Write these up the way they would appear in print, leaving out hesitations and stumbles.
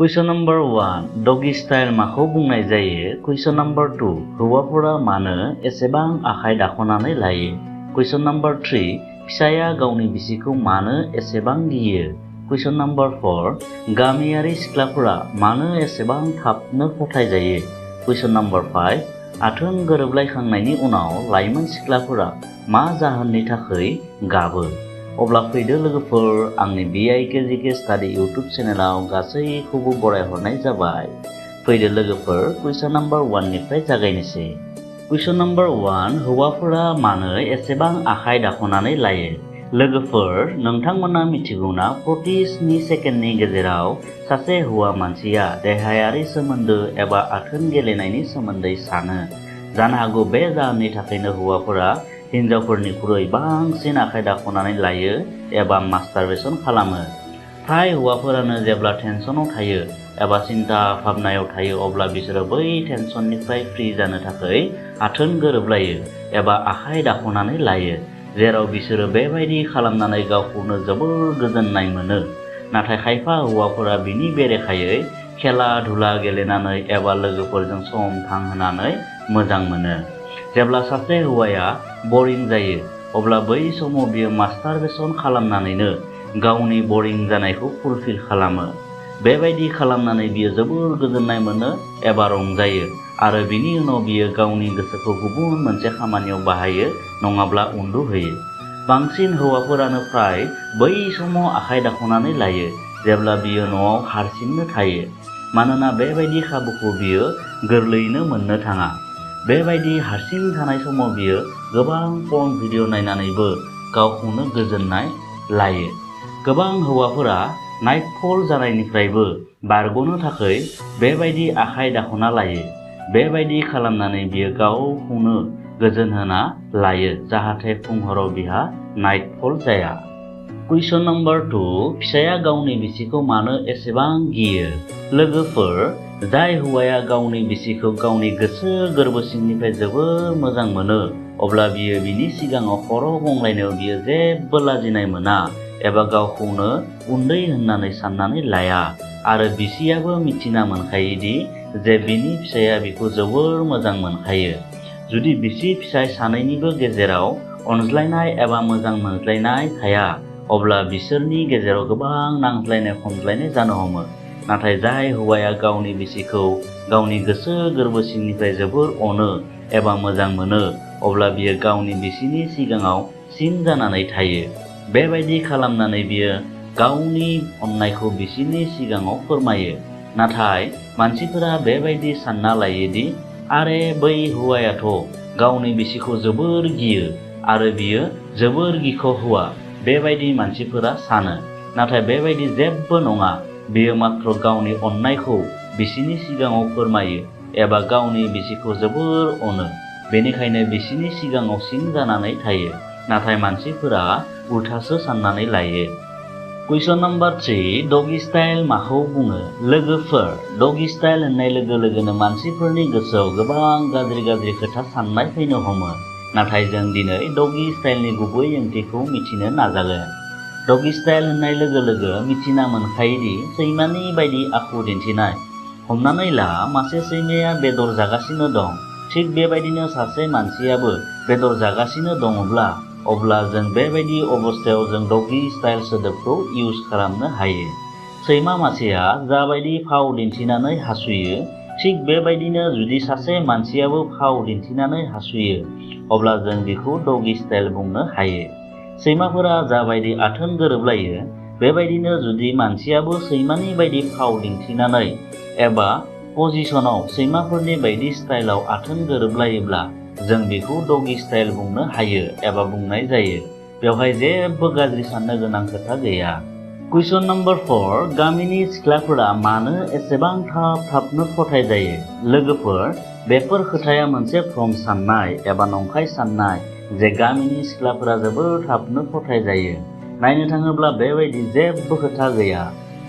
Question number 1 Doggy style माखौ बुंनाय जायो? Question number 2 हौवाफोरा मानो एसेबां आखाइ दाखनानै लायो? Question number 3 फिसाया गावनि बिसिखौ मानो एसेबां गियो? Question number 4 गामियारि सिख्लाफोरा मानो एसेबां थाबनो फोथायजायो? Question number 5 आथोन गोरोबलायखांनायनि उनाव लाइमोन सिख्लाफोरा मा जाहोननि थाखाय गाबो? अब्ला फैदो लोगोफोर आंनि BIKGK स्टाडि इउट्युब चेनेलाव गासैखौबो बरायहरनाय जाबाय। फैदो लोगोफोर कुइसन नाम्बार 1 निफ्राय जागायनोसै। कुइसन नाम्बार 1 हौवाफोरा मानो एसेबां आखाइ दाखनानै लायो? लोगोफोर नोंथांमोना मिथिगौना प्रति 7 सेकेन्डनि गेजेराव सासे हौवा मानसिया देहायारि सोमोन्दो एबा आथोन गेलेनायनि सोमोन्दै सानो। जानो हागौ बे जाहोननि थाखायनो हौवाफोरा हिनजावफोरनिख्रुइ बांसिन आखाइ दाखनानै लायो एबा मास्टारबेशन खालामो। फ्राय हौवाफोरानो जेब्ला टेनसनाव थायो एबा सिन्था भाबनायाव थायो अब्ला बिसोरो बै टेनसननिफ्राय फ्रि जानो थाखाय आथोन गोरोबलायो एबा आखाइ दाखनानै लायो, जेराव बिसोरो बेबायदि खालामनानै गावखौनो जोबोर गोजोननाय मोनो। नाथाय खायफा हौवाफोरा बिनि बेरेखायै खेला धुला गेलेनानै एबा लोगोफोरजों सम थांहोनानै मोजां मोनो। जेब्ला सासे हौवाया बरिं जायो अब्ला बै समाव बियो मास्टारबेशन खालामनानैनो गावनि बरिं जानायखौ फुलफिल खालामो। बेबायदि खालामनानै बियो जोबोर गोजोननाय मोनो एबा रंजायो आरो बिनि उनाव बियो गावनि गोसोखौ गुबुन मोनसे खामानियाव बाहायो नङाब्ला उन्दुहोयो। बांसिन हौवाफोरानो फ्राय बै समाव आखाइ दाखनानै लायो जेब्ला बियो न'आव हारसिंनो थायो, मानोना बेबायदि खाबुखौ बियो गोरलैयैनो मोननो थाङा। बेबायदि हारसिं थानाय समाव बियो गोबां पर्न भिडिअ नायनानैबो गावखौनो गोजोननाय लायो। गोबां हौवाफोरा नाइटफल जानायनिफ्रायबो बारग'नो थाखाय बेबायदि आखाइ दाखना लायो। बेबायदि खालामनानै बियो गावखौनो गोजोन होना लायो जाहाथे फुंहराव बिहा नाइटफल जाया। कुइसन नाम्बार 2 फिसाया गावनि बिसिखौ मानो एसेबां गियो? लोगोफोर जाय हौवाया गावनि बिसिखौ गावनि गोसो गोरबो सिंनिफ्राय जोबोर मोजां मोनो अब्ला बियो बिनि सिगाङाव खर' गंग्लायनायाव बियो जेबो लाजिनाय मोना एबा गावखौनो उन्दै होननानै साननानै लाया आरो बिसियाबो मिथिना मोनखायोदि जे बिनि फिसाया बिखौ जोबोर मोजां मोनखायो। जुदि बिसि फिसाय सानैनिबो गेजेराव अनज्लायनाय एबा मोजां मोनज्लायनाय थाया अब्ला बिसोरनि गेजेराव गोबां नांज्लायनाय खमज्लायनाय जानो हमो। नाथाय जाय हौवाया गावनि बिसिखौ गावनि गोसो गोरबो सिंनिफ्राय जोबोर अनो एबा मोजां मोनो अब्ला बियो गावनि बिसिनि सिगाङाव सिन जानानै थायो। बेबायदि खालामनानै बियो गावनि अननायखौ बिसिनि सिगाङाव फोरमायो। नाथाय मानसिफोरा बेबायदि सानना लायोदि आरे बै हौवायाथ' गावनि बिसिखौ जोबोर गियो आरो बियो जोबोर गिख' हौवा, बेबायदि मानसिफोरा सानो। नाथाय बेबायदि जेबो नङा, बियो मात्र गावनि अननायखौ बिसिनि सिगाङाव फोरमायो एबा गावनि बिसिखौ जोबोर अनो, बेनिखायनो बिसिनि सिगाङाव सिन जानानै थायो। नाथाय मानसिफोरा उल्थासो साननानै लायो। कुइसन नाम्बार 3 डगी स्टाइल माखौ बुङो? लोगोफोर डगी स्टाइल होननाय लोगो लोगोनो मानसिफोरनि गोसोआव गोबां गाज्रि खोथा साननाय फैनो हमो। नाथाय जों दिनै डगी स्टाइलनि गुबै ओंथिखौ मिथिनो नाजागोन। डगी स्टाइल होननाय लोगो लोगो मिथिना मोनखायोदि सैमानि बायदि आखु दिन्थिनाय। हमनानै ला मासे सैमाया बेदर जागासिनो दं, थिग बेबायदिनो सासे मानसियाबो बेदर जागासिनो दङब्ला अब्ला जों बेबायदि अबस्थायाव जों डगी स्टाइल सोदोबखौ इउज खालामनो हायो। सैमा मासेया जाबायदि फाव दिन्थिनानै हासुयो थिग बेबायदिनो जुदि सासे मानसियाबो फाव दिन्थिनानै हासुयो अब्ला जों बेखौ डगी स्टाइल बुंनो हायो। सैमाफोरा जाबायदि आथोन गोरोबलायो बेबायदिनो जुदि मानसियाबो सैमानि बायदि फाव दिन्थिनानै एबा पजिशनाव सैमाफोरनि बायदि स्टाइलाव आथोन गोरोबलायोब्ला जों बेखौ डगी स्टाइल बुंनो हायो एबा बुंनाय जायो। बेवहाय जेबो गाज्रि साननो गोनां खोथा गैया। कुइसन नाम्बार 4 गामिनि सिख्लाफोरा मानो एसेबां थाबनो फोथायजायो? लोगोफोर बेफोर खोथाया मोनसे भ्रम साननाय एबा नंखाय साननाय जे गामिनि सिख्लाफोरा जोबोर थाबनो फोथायजायो। नायनो थाङोब्ला बेबायदि जेबो खोथा गैया।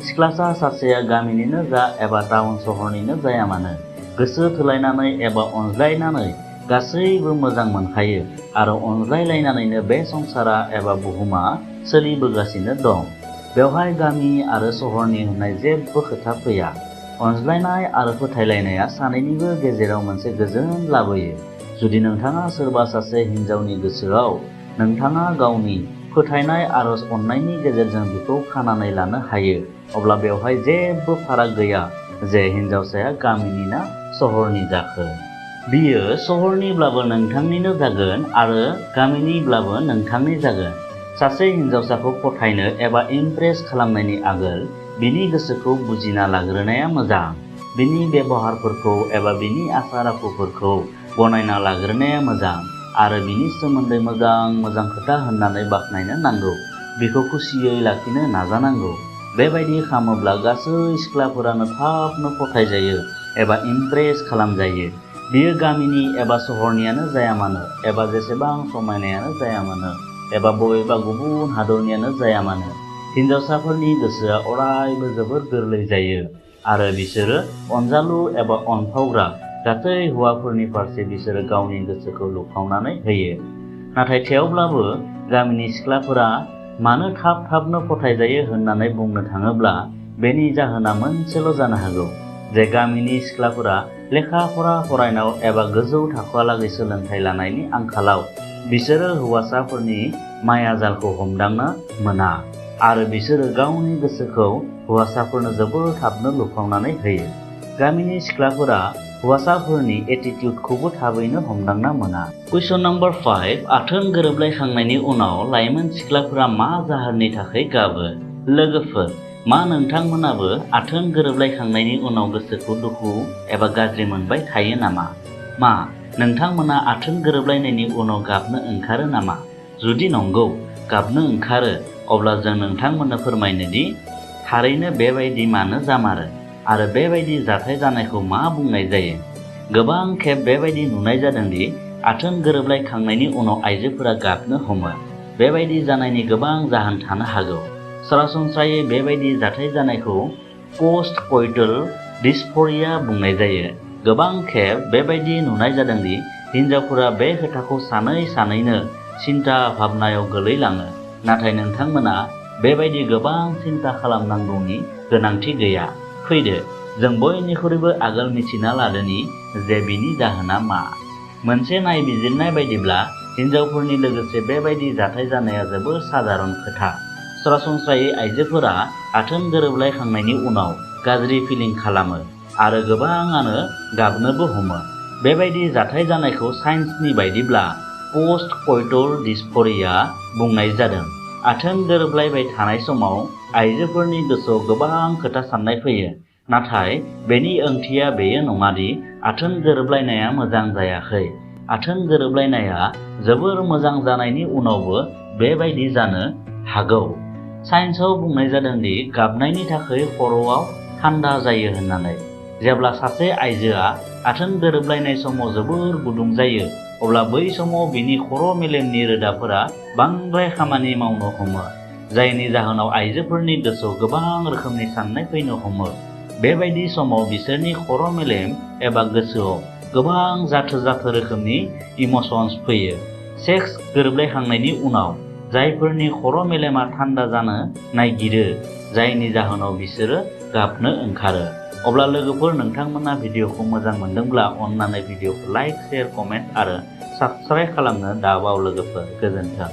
सिख्लासा सासेया गामिनिनो जा एबा टाउन सहरनिनो जाया मानो गोसो थोलायनानै एबा अनज्लायनानै गासैबो मोजां मोनखायो आरो अनज्लायलायनानैनो बे संसारा एबा बुहुमा सोलिबोगासिनो दं। बेवहाय गामि आरो सहरनि होननाय जेबो खोथा फैया। अनज्लायनाय आरो फोथायलायनाया सानैनिबो गेजेराव मोनसे गोजोन लाबोयो। जुदि नोंथाङा सोरबा सासे हिन्जावनि गोसोआव नोंथाङा गावनि फोथायनाय आरो अननायनि गेजेरजों बिखौ खानानै लानो हायो, अब्ला बेवहाय जेबो फाराग गैया जे हिन्जावसाया गामिनि ना सहरनि जाखो। बियो सहरनिब्लाबो नोंथांनिनो जागोन आरो गामिनिब्लाबो नोंथांनि जागोन। सासे हिन्जावसाखौ फोथायनो एबा इमप्रेस खालामनायनि आगोल बिनि गोसोखौ बुजिना लाग्रोनाया मोजां। बिनि बेबहारफोरखौ एबा बिनि आसार आखुफोरखौ गनायना लाग्रोनाया मोजां आरो बिनि सोमोन्दै मोजां खोथा होननानै बाख्नायनो नांगौ। बिखौ खुसियै लाखिनो नाजानांगौ। बेबायदि खालामोब्ला गासै सिख्लाफोरानो थाबनो फोथायजायो एबा इमप्रेस खालामजायो। बियो गामिनि एबा सहरनियानो जाया मानो एबा जेसेबां समायनायानो जाया मानो एबा बबेबा गुबुन हादरनियानो जाया मानो, हिन्जावसाफोरनि गोसोआ अरायबो जोबोर गोरलै जायो आरो बिसोरो अनजालु एबा अनफावग्रा गासै हौवाफोरनि फारसे बिसोरो गावनि गोसोखौ लुफावनानै होयो। नाथाय थेवब्लाबो गामिनि सिख्लाफोरा मानो थाबनो फोथायजायो होननानै बुंनो थाङोब्ला बेनि जाहोना मोनसेल' जानो हागौ जे गामिनि सिख्लाफोरा लेखा फरा फरायनायाव एबा गोजौ थाखोआलागै सोलोंथाइ लानायनि आंखालाव बिसोरो हौवासाफोरनि मायाजालखौ हमदांनो मोना आरो बिसोरो गावनि गोसोखौ हौवासाफोरनो जोबोर थाबनो लुफावनानै होयो। गामिनि सिख्लाफोरा हौवासाफोरनि एटिट्युडखौबो थाबैनो हमदांना मोना। कुइसन नम्बर 5 आथोन गोरोबलायखांनायनि उनाव लाइमोन सिख्लाफोरा मा जाहोननि थाखाय गाबो? लोगोफोर, मा नोंथांमोनाबो आथोन गोरोबलायखांनायनि उनाव गोसोखौ दुखु एबा गाज्रि मोनबाय थायो नामा? मा नोंथांमोना आथोन गोरोबलायनायनि उनाव गाबनो ओंखारो नामा? जुदि नंगौ, गाबनो ओंखारो, अब्ला जों नोंथांमोननो फोरमायनो दि थारैनो बेबायदि मानो जामारो आरो बेबायदि जाथाय जानायखौ मा बुंनाय जायो। गोबां खेब बेबायदि नुनाय जादों दि आथोन गोरोबलायखांनायनि उनाव आइजोफोरा गाबनो हमो। बेबायदि जानायनि गोबां जाहोन थानो हागौ। सरासनस्रायै बेबायदि जाथाय जानायखौ पोस्ट कइटल डिस्फरिया बुंनाय जायो। गोबां खेब बेबायदि नुनाय जादों दि हिन्जावफोरा बे खोथाखौ सानैनो सिन्था भाबनायाव गोलैलाङो। नाथाय नोंथांमोना बेबायदि गोबां सिन्था खालामनांगौनि गोनांथि गैया। फैदो जों बयनिख्रुइबो आगोल मिथिना लादोनि जे बिनि जाहोना मा। मोनसे नायबिजिरनाय बायदिब्ला हिन्जावफोरनि लोगोसे बेबायदि जाथाय जानाया जोबोर साधारन खोथा। सरासनस्रायै आइजोफोरा आथोन गोरोबलायखांनायनि उनाव गाज्रि फिलिं खालामो आरो गोबाङानो गाबनोबो हमो। बेबायदि जाथाय जानायखौ साइन्सनि बायदिब्ला पोस्ट कइटल डिस्फरिया बुंनाय जादों। आथोन गोरोबलायबाय थानाय समाव आइजोफोरनि गोसोआव गोबां खोथा साननाय फैयो, नाथाय बेनि ओंथिया बेयो नङादि आथोन गोरोबलायनाया मोजां जायाखै। आथोन गोरोबलायनाया जोबोर मोजां जानायनि उनावबो बेबायदि जानो हागौ। साइन्सआव बुंनाय जादों दि गाबनायनि थाखाय खर'आव थान्दा जायो होननानै। जेब्ला सासे आइजोआ आथोन गोरोबलायनाय समाव जोबोर गुदुं जायो, अब्ला बै समाव बिनि खर' मेलेमनि रोदाफोरा बांद्राय खामानि मावनो हमो, जायनि जाहोनाव आइजोफोरनि गोसोआव गोबां रोखोमनि साननाय फैनो हमो। बेबायदि समाव बिसोरनि खर' मेलेम एबा गोसोआव गोबां जाथो रोखोमनि इमसन्स फैयो। सेक्स गोरोबलायखांनायनि उनाव जायफोरनि खर' मेलेमा थान्दा जानो नागिरो, जायनि जाहोनाव बिसोरो गाबनो ओंखारो। अब्ला लोगोफोर, नोंथांमोना भिडिअखौ मोजां मोनदोंब्ला अन्नानै भिडिअखौ लाइक, शेयार, कमेन्ट आरो साबस्क्राइब खालामनो दाबाव लोगोफोर। गोजोन्थों।